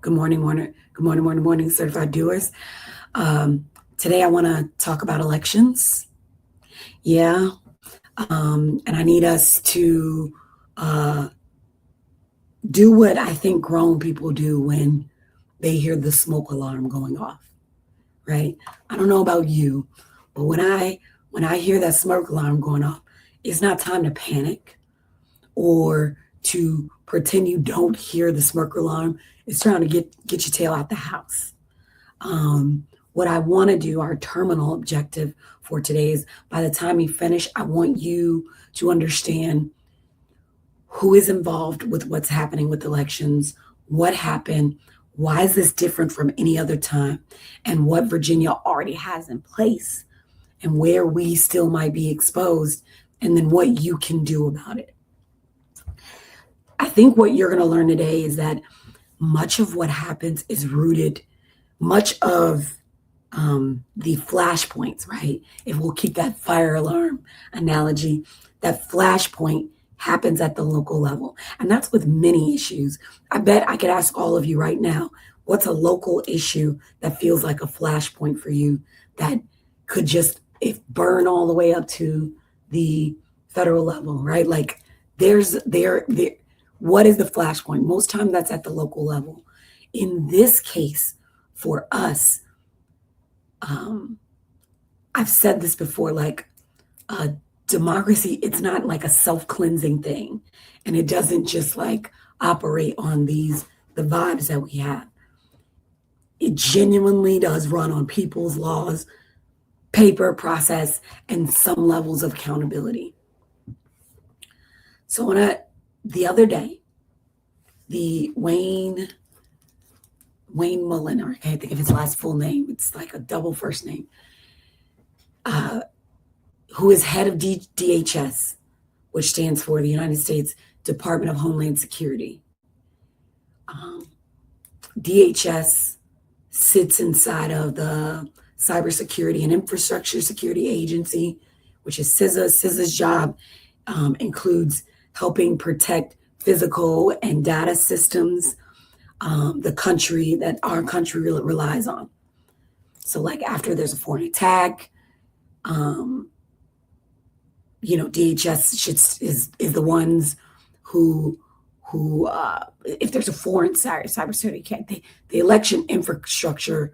Good morning, certified doers. Today I want to talk about elections. Yeah, and I need us to uh, do what I think grown people do when they hear the smoke alarm going off. Right? I don't know about you, but when I hear that smoke alarm going off, it's not time to panic or to pretend you don't hear the smoke alarm. It's trying to get your tail out the house. What I want to do, our terminal objective for today is by the time we finish, I want you to understand who is involved with what's happening with elections, what happened, why is this different from any other time, and what Virginia already has in place, and where we still might be exposed, and then what you can do about it. I think what you're going to learn today is that much of what happens is rooted, much of the flashpoints, right? If we'll keep that fire alarm analogy, that flashpoint happens at the local level. And that's with many issues. I bet I could ask all of you right now, what's a local issue that feels like a flashpoint for you that could just if burn all the way up to the federal level, right? Like there's there what is the flashpoint? Most time that's at the local level. In this case, for us, I've said this before, like democracy, it's not like a self-cleansing thing. And it doesn't just like operate on the vibes that we have. It genuinely does run on people's laws, paper process, and some levels of accountability. So the other day, the Wayne Mullen, or I can't think of his last full name, it's like a double first name, who is head of DHS, which stands for the United States Department of Homeland Security. DHS sits inside of the Cybersecurity and Infrastructure Security Agency, which is CISA. CISA's job includes helping protect physical and data systems, the country that our country relies on. So like after there's a foreign attack, DHS is the ones who if there's a foreign cybersecurity, the election infrastructure,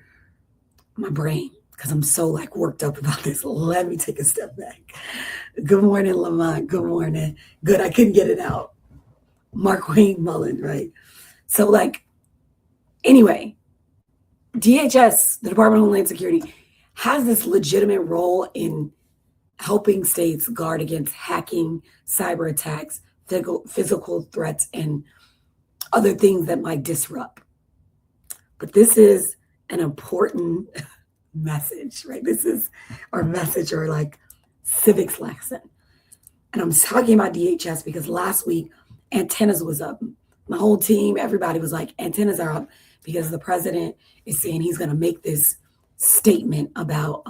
my brain, because I'm so like worked up about this. Let me take a step back. Good morning, Lamont. Good morning. Good, I couldn't get it out. Mark Wayne Mullen, right? So like, anyway, DHS, the Department of Homeland Security, has this legitimate role in helping states guard against hacking, cyber attacks, physical threats, and other things that might disrupt. But this is an important message, right? This is our message or like civics lesson. And I'm talking about DHS because last week, antennas was up. My whole team, everybody was like, antennas are up because the president is saying he's going to make this statement about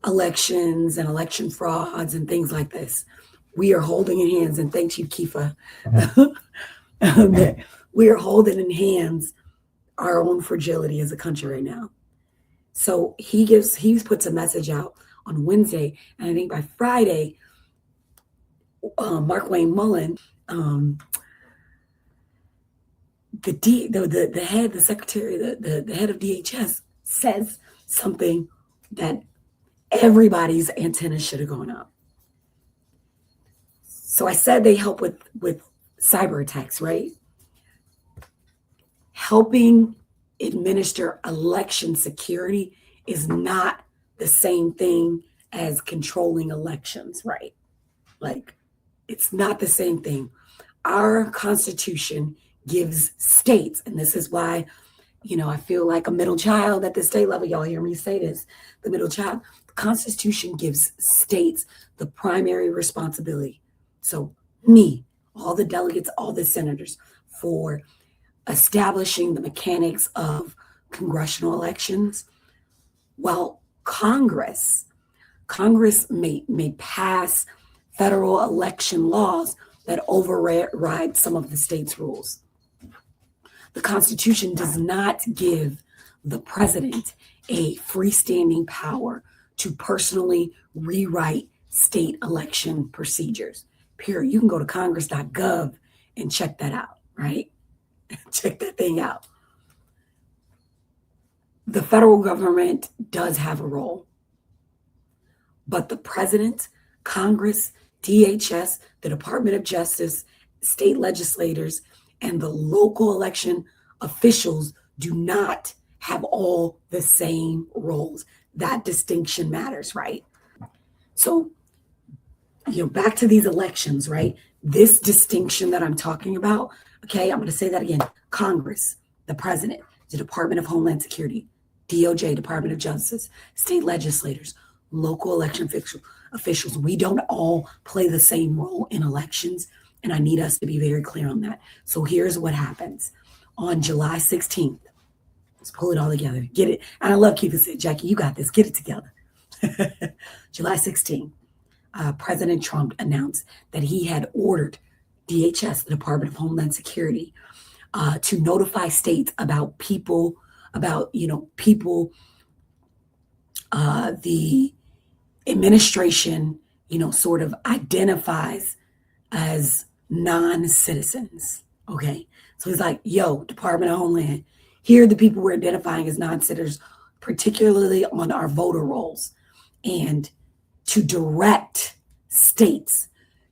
elections and election frauds and things like this. We are holding in hands, and thank you, Kifa. We are holding in hands our own fragility as a country right now. So he puts a message out on Wednesday, and I think by Friday, Mark Wayne Mullen, the head, the secretary, the head of DHS says something that everybody's antennas should have gone up. So I said they help with cyber attacks, right? Helping administer election security is not the same thing as controlling elections, right? Like, it's not the same thing. Our Constitution gives states, and this is why, I feel like a middle child at the state level. Y'all hear me say this, the middle child. The Constitution gives states the primary responsibility. So me, all the delegates, all the senators, for establishing the mechanics of congressional elections. Well, Congress may pass federal election laws that override some of the state's rules. The Constitution does not give the president a freestanding power to personally rewrite state election procedures. Period. You can go to congress.gov and check that out, right? Check that thing out. The federal government does have a role, but the president, Congress, DHS, the Department of Justice, state legislators, and the local election officials do not have all the same roles. That distinction matters, right? So, back to these elections, right? This distinction that I'm talking about, okay, I'm going to say that again. Congress, the president, the Department of Homeland Security, DOJ, Department of Justice, state legislators, local election officials, we don't all play the same role in elections, and I need us to be very clear on that. So here's what happens. On July 16th, let's pull it all together. Get it. And I love keeping it, Jackie. You got this. Get it together. July 16th, President Trump announced that he had ordered DHS, the Department of Homeland Security, to notify states about people, the administration, sort of identifies as non-citizens. Okay. So he's like, yo, Department of Homeland, here are the people we're identifying as non-citizens, particularly on our voter rolls, and to direct states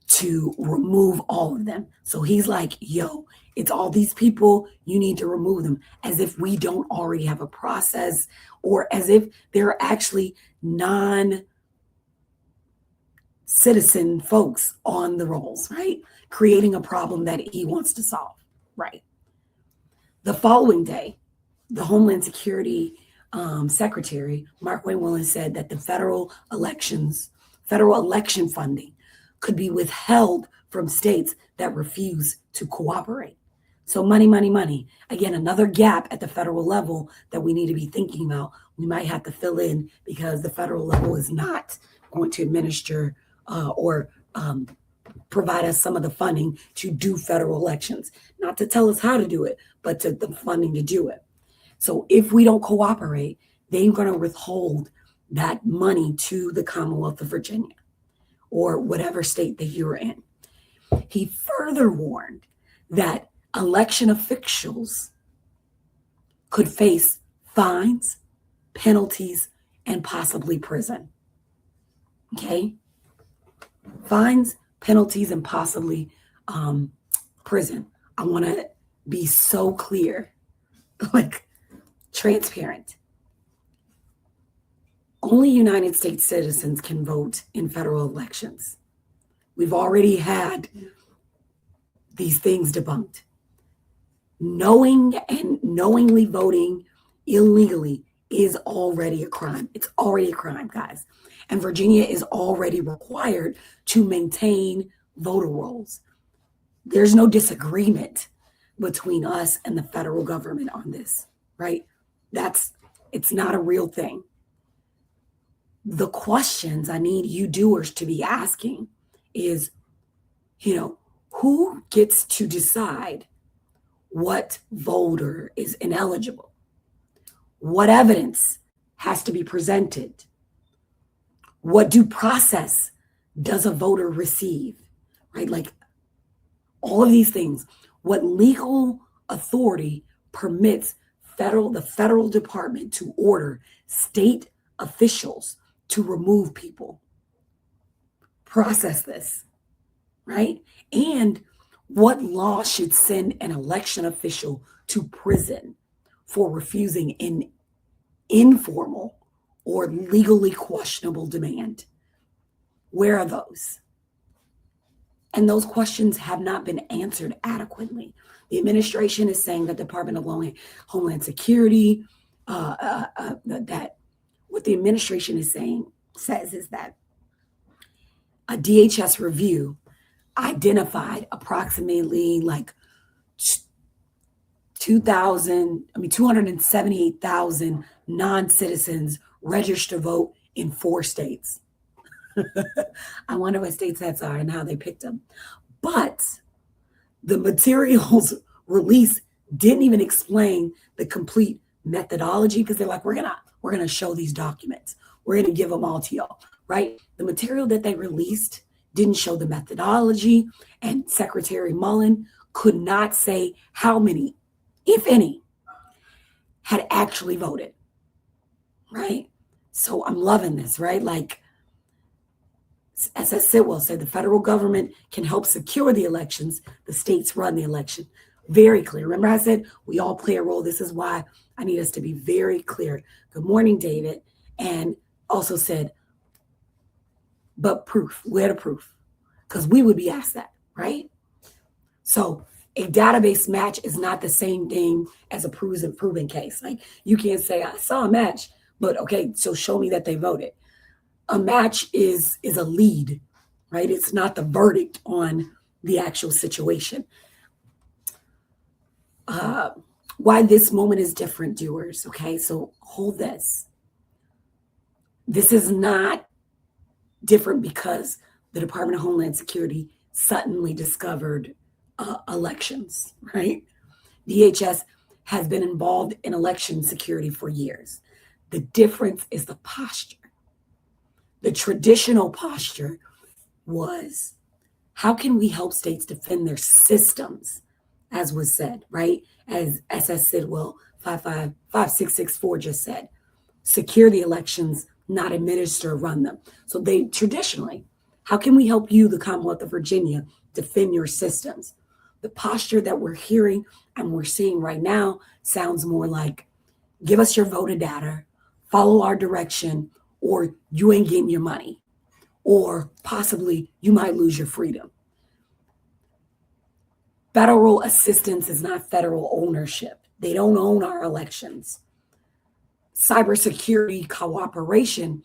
to remove all of them. So he's like, yo, it's all these people, you need to remove them, as if we don't already have a process, or as if they're actually non-citizen folks on the rolls, right? Creating a problem that he wants to solve, right? The following day, the Homeland Security Secretary, Mark Wayne said that the federal election funding could be withheld from states that refuse to cooperate. So money, money, money. Again, another gap at the federal level that we need to be thinking about. We might have to fill in because the federal level is not going to administer or provide us some of the funding to do federal elections. Not to tell us how to do it, but to the funding to do it. So if we don't cooperate, they're going to withhold that money to the Commonwealth of Virginia or whatever state that you're in. He further warned that election officials could face fines, penalties, and possibly prison. Okay? Fines, penalties, and possibly prison. I want to be so clear, like transparent. Only United States citizens can vote in federal elections. We've already had these things debunked. Knowingly voting illegally is already a crime. It's already a crime, guys. And Virginia is already required to maintain voter rolls. There's no disagreement between us and the federal government on this, right? It's not a real thing. The questions I need you doers to be asking is, who gets to decide what voter is ineligible? What evidence has to be presented? What due process does a voter receive? Right? Like all of these things. What legal authority permits the federal department to order state officials to remove people? Process this, right? And what law should send an election official to prison for refusing an informal or legally questionable demand? Where are those? And those questions have not been answered adequately. The administration is saying that the Department of Homeland Security, that what the administration says is that a DHS review identified approximately like 278,000 non-citizens registered to vote in 4 states. I wonder what states that's are and how they picked them. But the materials released didn't even explain the complete methodology because they're like, we're gonna show these documents. We're gonna give them all to y'all, right? The material that they released didn't show the methodology, and Secretary Mullen could not say how many, if any, had actually voted, right? So I'm loving this, right? Like, as Sidwell said, the federal government can help secure the elections. The states run the election. Very clear. Remember I said we all play a role. This is why I need us to be very clear. Good morning, David. And also said, but proof, where the proof? Because we would be asked that, right? So a database match is not the same thing as a proven case. Like, you can't say I saw a match, but okay, so show me that they voted. A match is a lead, right? It's not the verdict on the actual situation. Why this moment is different, doers, okay? So hold this. This is not different because the Department of Homeland Security suddenly discovered elections, right? DHS has been involved in election security for years. The difference is the posture. The traditional posture was, how can we help states defend their systems, as was said, right? As SS Sidwell 5664 just said, secure the elections, not administer or run them. So they traditionally, how can we help you, the Commonwealth of Virginia, defend your systems? The posture that we're hearing and we're seeing right now sounds more like, give us your voter data, follow our direction, or you ain't getting your money, or possibly you might lose your freedom. Federal assistance is not federal ownership. They don't own our elections. Cybersecurity cooperation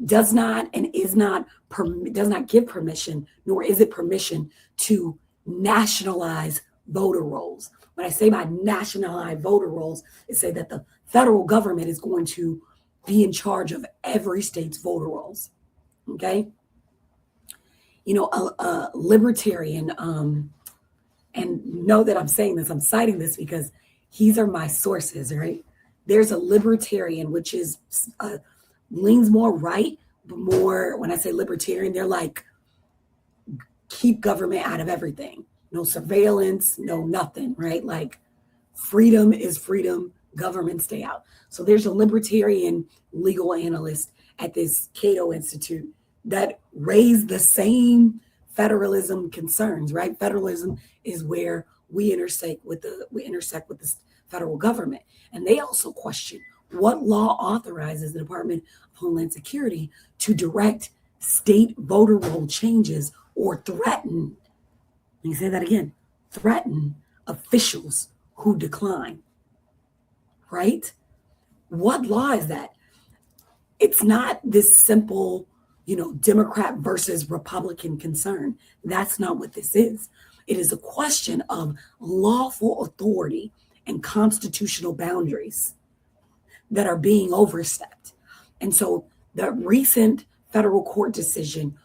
does not and is not does not give permission, nor is it permission to nationalize voter rolls. When I say by nationalize voter rolls, is say that the federal government is going to be in charge of every state's voter rolls. Okay, you know, a libertarian, and know that I'm saying this, I'm citing this because these are my sources, right? There's a libertarian, which is leans more right, but more, when I say libertarian, they're like, keep government out of everything. No surveillance, no nothing, right? Like, freedom is freedom, government stay out. So there's a libertarian legal analyst at this Cato Institute that raised the same federalism concerns, right? Federalism is where we intersect with the federal government. And they also question what law authorizes the Department of Homeland Security to direct state voter roll changes or threaten, let me say that again, threaten officials who decline, right? What law is that? It's not this simple, Democrat versus Republican concern. That's not what this is. It is a question of lawful authority and constitutional boundaries that are being overstepped. And so the recent federal court decision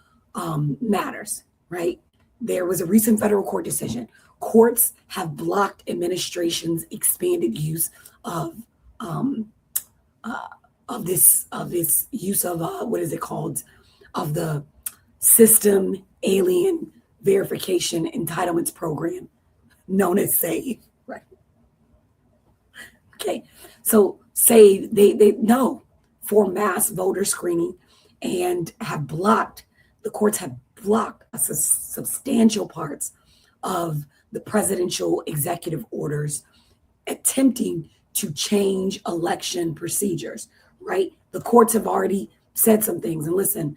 matters, right? There was a recent federal court decision. Courts have blocked administration's expanded use of this use of what is it called, of the system alien verification entitlements program known as SAVE, right? Okay, so SAVE, they know for mass voter screening, and the courts have blocked substantial parts of the presidential executive orders attempting to change election procedures, right? The courts have already said some things, and listen,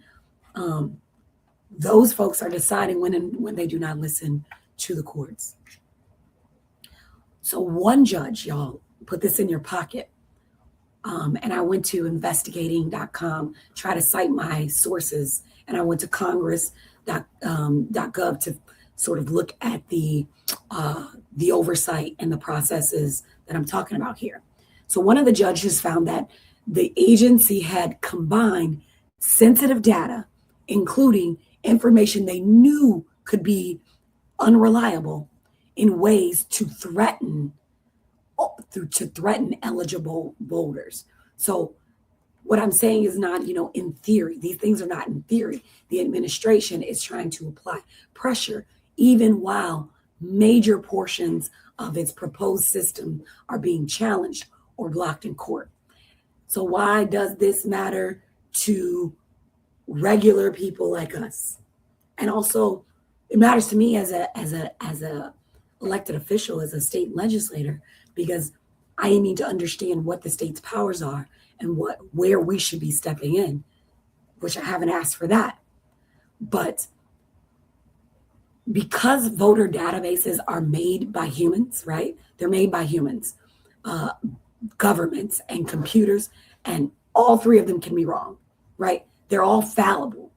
those folks are deciding when they do not listen to the courts. So one judge, y'all, put this in your pocket. And I went to investigating.com, try to cite my sources, and I went to congress.gov to sort of look at the oversight and the processes that I'm talking about here. So one of the judges found that the agency had combined sensitive data, including information they knew could be unreliable, in ways to threaten to threaten eligible voters. So what I'm saying is not, in theory. These things are not in theory. The administration is trying to apply pressure, even while major portions of its proposed system are being challenged or blocked in court. So why does this matter to regular people like us? And also, it matters to me as a elected official, as a state legislator, because I need to understand what the state's powers are and where we should be stepping in, which I haven't asked for that. But because voter databases are made by humans, right? They're made by humans, governments and computers, and all three of them can be wrong, right? They're all fallible.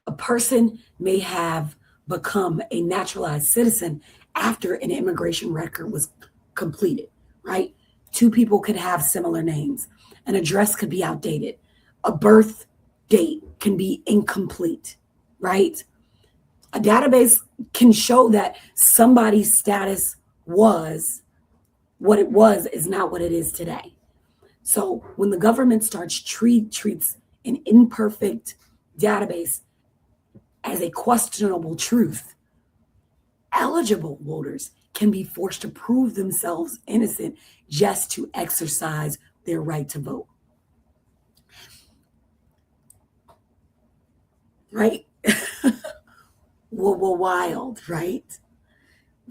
A person may have become a naturalized citizen after an immigration record was completed, right? Two people could have similar names. An address could be outdated. A birth date can be incomplete, right? A database can show that somebody's status was what it was is not what it is today. So when the government treats an imperfect database as a questionable truth, eligible voters can be forced to prove themselves innocent just to exercise their right to vote. Right? Well, wild, right?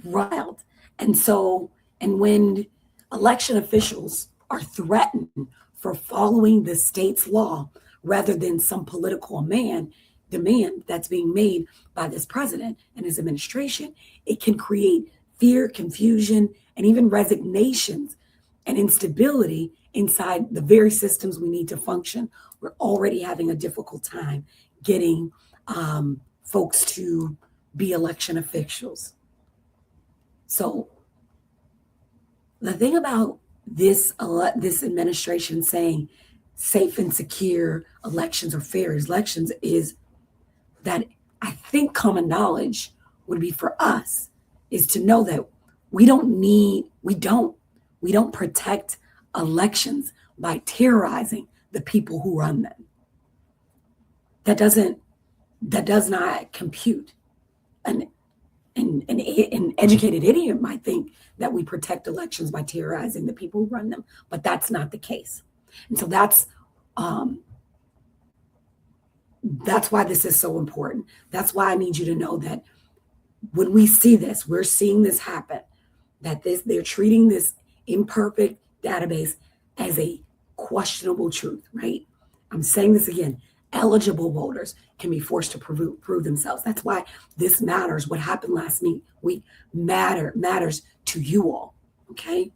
Wild. And when election officials are threatened for following the state's law rather than some political demand that's being made by this president and his administration, it can create fear, confusion, and even resignations and instability inside the very systems we need to function. We're already having a difficult time getting folks to be election officials. So the thing about this administration saying safe and secure elections or fair elections is that I think common knowledge would be for us is to know that we don't protect elections by terrorizing the people who run them. That does not compute. An educated idiot might think that we protect elections by terrorizing the people who run them, but that's not the case. And so that's why this is so important. That's why I need you to know that when we see this, we're seeing this happen, that they're treating this imperfect database as a questionable truth, right? I'm saying this again. Eligible voters can be forced to prove themselves. That's why this matters. What happened last week matters to you all, okay?